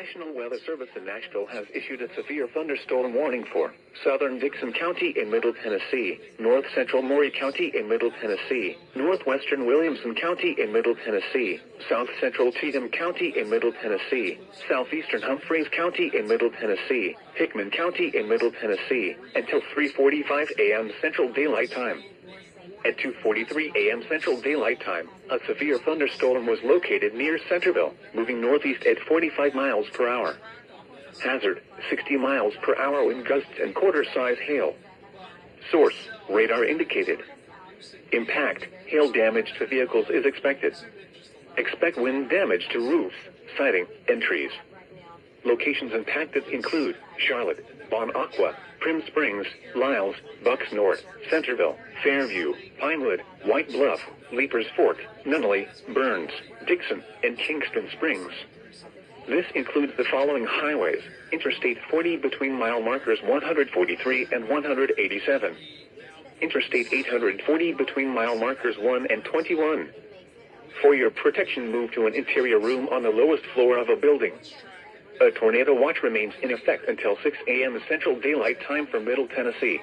National Weather Service in Nashville has issued a severe thunderstorm warning for southern Dixon County in Middle Tennessee, north central Maury County in Middle Tennessee, northwestern Williamson County in Middle Tennessee, south central Cheatham County in Middle Tennessee, southeastern Humphreys County in Middle Tennessee, Hickman County in Middle Tennessee, until 3:45 a.m. Central Daylight Time. At 2:43 a.m. Central Daylight Time, a severe thunderstorm was located near Centerville, moving northeast at 45 miles per hour. Hazard, 60 miles per hour wind gusts and quarter-size hail. Source, radar indicated. Impact, hail damage to vehicles is expected. Expect wind damage to roofs, siding, and trees. Locations impacted include Charlotte, Bon Aqua, Prim Springs, Lyles, Bucks North, Centerville, Fairview, Pinewood, White Bluff, Leapers Fork, Nunnally, Burns, Dixon, and Kingston Springs. This includes the following highways: Interstate 40 between mile markers 143 and 187. Interstate 840 between mile markers 1 and 21. For your protection, move to an interior room on the lowest floor of a building. A tornado watch remains in effect until 6 a.m. Central Daylight Time for Middle Tennessee.